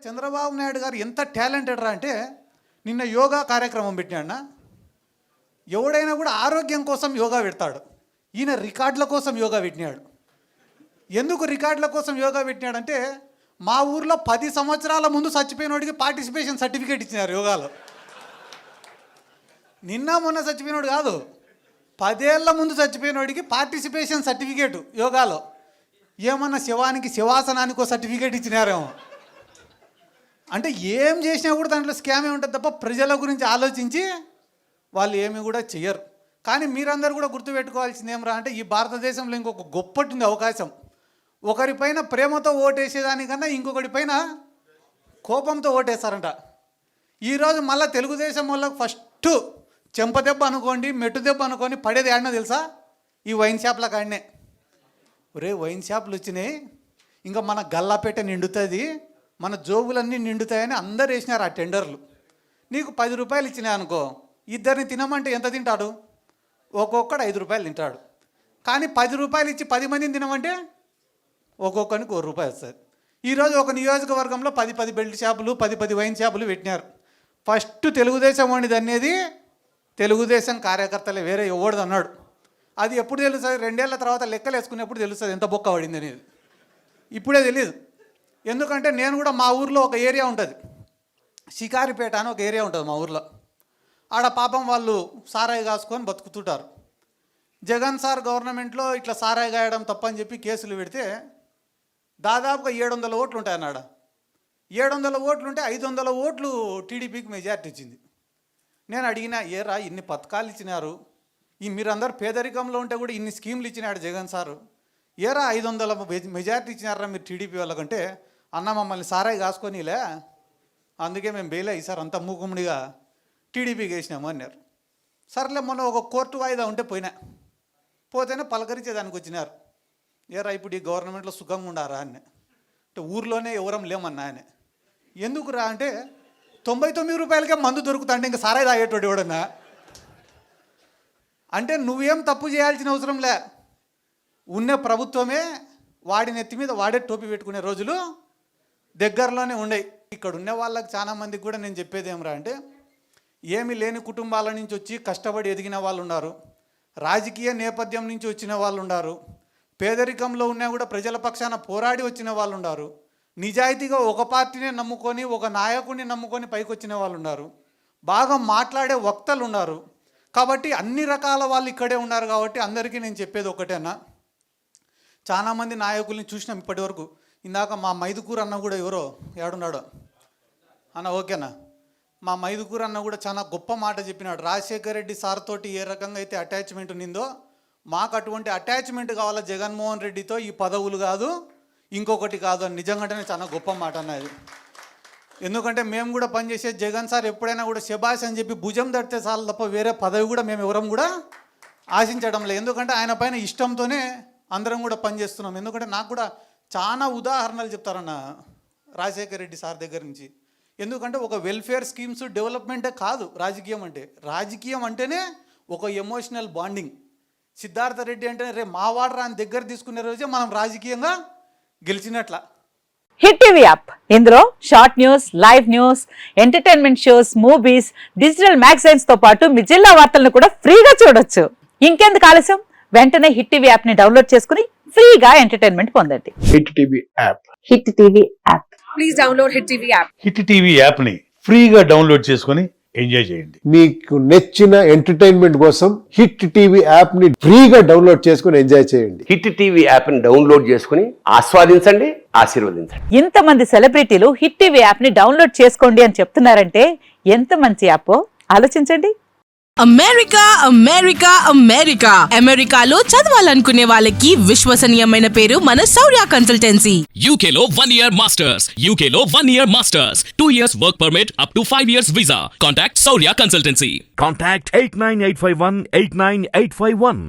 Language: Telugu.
చంద్రబాబు నాయుడు గారు ఎంత టాలెంటెడ్ రా అంటే నిన్న యోగా కార్యక్రమం పెట్టినాడు. ఎవడైనా కూడా ఆరోగ్యం కోసం యోగా పెడతాడు. ఈయన రికార్డుల కోసం యోగా పెట్టినాడు. ఎందుకు రికార్డుల కోసం యోగా పెట్టినాడంటే మా ఊర్లో 10 సంవత్సరాల ముందు చచ్చిపోయినోడికి పార్టిసిపేషన్ సర్టిఫికేట్ ఇచ్చినారు యోగాలో. నిన్న మొన్న చచ్చిపోయినోడు కాదు, 10 ఏళ్ల ముందు చచ్చిపోయినోడికి పార్టిసిపేషన్ సర్టిఫికేటు యోగాలో. ఏమన్నా శవానికి శివాసనానికో సర్టిఫికేట్ ఇచ్చినారేమో. అంటే ఏం చేసినా కూడా దాంట్లో స్కామే ఉంటుంది తప్ప ప్రజల గురించి ఆలోచించి వాళ్ళు ఏమి కూడా చెయ్యరు. కానీ మీరందరూ కూడా గుర్తుపెట్టుకోవాల్సింది ఏమరా అంటే ఈ భారతదేశంలో ఇంకొక గొప్పటి అవకాశం. ఒకరిపైన ప్రేమతో ఓటేసేదానికన్నా ఇంకొకటి పైన కోపంతో ఓటేస్తారంట. ఈరోజు మళ్ళీ తెలుగుదేశం వాళ్ళకి ఫస్ట్ చెంపదెబ్బ అనుకోండి, మెట్టు దెబ్బ అనుకోని పడేది ఏడనో తెలుసా? ఈ వైన్ షాప్ల కాడనే. ఒరే వైన్ షాపులు వచ్చినాయి, ఇంకా మన గల్లాపేట నిండుతుంది, మన జోబులన్నీ నిండుతాయని అందరు వేసినారు ఆ టెండర్లు. నీకు 10 రూపాయలు ఇచ్చినాయి అనుకో, ఇద్దరిని తినమంటే ఎంత తింటాడు? ఒక్కొక్కడు 5 రూపాయలు తింటాడు. కానీ 10 రూపాయలు ఇచ్చి 10 మందిని తినమంటే ఒక్కొక్కరికి 1 రూపాయి వస్తుంది. ఈరోజు ఒక నియోజకవర్గంలో 10 బెల్ట్ షాపులు 10 వైన్ షాపులు పెట్టినారు. ఫస్ట్ తెలుగుదేశం వాడిది అనేది తెలుగుదేశం కార్యకర్తలే, వేరే ఎవడిది అన్నాడు. అది ఎప్పుడు తెలుస్తుంది? 2 ఏళ్ల తర్వాత లెక్కలు వేసుకునేప్పుడు తెలుస్తుంది ఎంత బొక్క పడింది అనేది. ఇప్పుడే తెలియదు. ఎందుకంటే నేను కూడా మా ఊర్లో ఒక ఏరియా ఉంటుంది, షికారిపేట అని ఒక ఏరియా ఉంటుంది మా ఊర్లో. ఆడ పాపం వాళ్ళు సారాయి కాసుకొని బతుకుతుంటారు. జగన్ సార్ గవర్నమెంట్లో ఇట్లా సారాయి గాయడం తప్పని చెప్పి కేసులు పెడితే దాదాపుగా 700 ఓట్లు ఉంటాయి అన్నాడ. 700 ఓట్లు ఉంటే 500 ఓట్లు టీడీపీకి మెజార్టీ ఇచ్చింది. నేను అడిగినా, ఏరా ఇన్ని పథకాలు ఇచ్చినారు, ఈ మీరందరూ పేదరికంలో ఉంటే కూడా ఇన్ని స్కీమ్లు ఇచ్చినాడు జగన్ సారు, ఏరా 500 మెజార్టీ ఇచ్చినారా మీరు టీడీపీ వాళ్ళకంటే, అన్న మమ్మల్ని సారాయి కాసుకొనిలే, అందుకే మేము బెయిలే ఈసారి అంతా మూకుముడిగా టీడీపీకి వేసినాము అన్నారు. సర్లే మొన్న ఒక కోర్టు వాయిదా ఉంటే పోతేనే పలకరించేదానికి వచ్చినారు. ఏరా ఇప్పుడు ఈ గవర్నమెంట్లో సుఖంగా ఉండారా అని. అంటే ఊర్లోనే ఎవరం లేమన్నా అని. ఎందుకు రా అంటే 99 రూపాయలకే మందు దొరుకుతా అంటే ఇంకా సారాయి తాగేటోడు ఎవడన్నా. అంటే నువ్వేం తప్పు చేయాల్సిన అవసరం లే, ఉన్న ప్రభుత్వమే వాడి నెత్తి మీద వాడే టోపీ పెట్టుకునే రోజులు దగ్గరలోనే ఉండేవి. ఇక్కడ ఉన్న వాళ్ళకి చాలా మందికి కూడా నేను చెప్పేది ఏమరా అంటే, ఏమీ లేని కుటుంబాల నుంచి వచ్చి కష్టపడి ఎదిగిన వాళ్ళు ఉన్నారు, రాజకీయ నేపథ్యం నుంచి వచ్చిన వాళ్ళు ఉన్నారు, పేదరికంలో ఉన్నా కూడా ప్రజల పక్షాన పోరాడి వచ్చిన వాళ్ళు ఉన్నారు, నిజాయితీగా ఒక పార్టీనే నమ్ముకొని ఒక నాయకుడిని నమ్ముకొని పైకి వచ్చిన వాళ్ళు ఉన్నారు, బాగా మాట్లాడే వక్తలు ఉన్నారు. కాబట్టి అన్ని రకాల వాళ్ళు ఇక్కడే ఉన్నారు. కాబట్టి అందరికీ నేను చెప్పేది ఒకటేనా, చాలామంది నాయకుల్ని చూసినాం ఇప్పటి వరకు. ఇందాక మా మైదుకూరు అన్న కూడా ఎవరో ఏడున్నాడో అన్న, ఓకేనా, మా మైదుకూరు అన్న కూడా చాలా గొప్ప మాట చెప్పినాడు. రాజశేఖర్ రెడ్డి సార్ తోటి ఏ రకంగా అయితే అటాచ్మెంట్ ఉన్నిందో మాకు అటువంటి అటాచ్మెంట్ కావాలా జగన్మోహన్ రెడ్డితో, ఈ పదవులు కాదు ఇంకొకటి కాదు అని. నిజంగానే చాలా గొప్ప మాట అన్నది. ఎందుకంటే మేము కూడా పనిచేసే జగన్ సార్ ఎప్పుడైనా కూడా శబాష్ అని చెప్పి భుజం తడితే చాలు తప్ప వేరే పదవి కూడా మేము ఎవరం కూడా ఆశించడం లేదు. ఎందుకంటే ఆయన పైన ఇష్టంతోనే అందరం కూడా పనిచేస్తున్నాం. ఎందుకంటే నాకు కూడా చాలా ఉదాహరణలు చెప్తారన్న రాజశేఖర్ రెడ్డి సార్ దగ్గర నుంచి. ఎందుకంటే ఒక వెల్ఫేర్ స్కీమ్స్ డెవలప్మెంటే కాదు రాజకీయం అంటే. రాజకీయం అంటేనే ఒక ఎమోషనల్ బాండింగ్. సిద్ధార్థ రెడ్డి అంటే రే మావాడు రాని దగ్గర తీసుకునే రోజే మనం రాజకీయంగా గెలిచినట్ల. హిట్ టీవీ యాప్, ఇందులో short news, live news, entertainment shows, movies, digital magazines తో పాటు మీ జిల్లా వార్తలను కూడా ఫ్రీగా చూడొచ్చు. ఇంకెందుకు ఆలస్యం, వెంటనే హిట్ టీవీ యాప్ ని డౌన్లోడ్ చేసుకుని ఫ్రీగా ఎంటర్టైన్మెంట్ పొందండి. Hit TV app, hit TV app, please download hit TV app. Hit TV app ని ఫ్రీగా డౌన్లోడ్ చేసుకుని ఎంజాయ్ చేయండి. మీకు నచ్చిన ఎంటర్టైన్మెంట్ కోసం హిట్ టీవీ యాప్ ని ఫ్రీగా డౌన్లోడ్ చేసుకుని ఎంజాయ్ చేయండి. హిట్ టీవీ యాప్ ని డౌన్లోడ్ చేసుకుని ఆస్వాదించండి, ఆశీర్వదించండి. ఇంతమంది సెలబ్రిటీలు హిట్ టీవీ యాప్ ని డౌన్లోడ్ చేసుకోండి అని చెప్తున్నారంటే ఎంత మంచి యాప్ ఆలోచించండి. అమెరికా అమెరికా అమెరికా అమెరికాలో చదవాలనుకునే వాళ్ళకి విశ్వసనీయమైన పేరు మన శౌర్య కన్సల్టెన్సీ. UK లో 1 year masters, UK లో 1 year masters, 2 years work permit up to 5 years visa. Contact Saurya Consultancy. Contact 89851 89851.